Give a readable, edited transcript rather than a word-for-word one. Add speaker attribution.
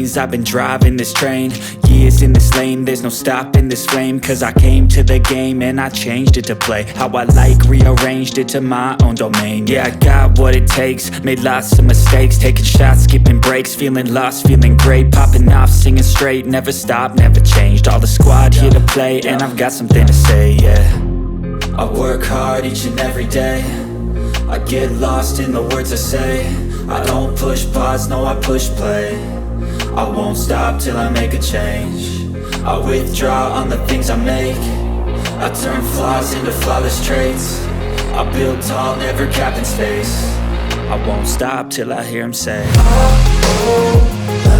Speaker 1: lanes, I've been driving this train. Years in this lane, there's no stopping this flame. Cause I came to the game and I changed it to play how I like, rearranged it to my own domain. Yeah, I got what it takes, made lots of mistakes, taking shots, skipping breaks, feeling lost, feeling great, popping off, singing straight, never stopped, never changed. All the squad here to play, and I've got something to say, yeah. I work hard each and every day, I get lost in the words I say. I don't push pause, no I push play. I won't stop till I make a change. I withdraw on the things I make. I turn flaws into flawless traits. I build tall, never capped in space. I won't stop till I hear him say, oh, oh.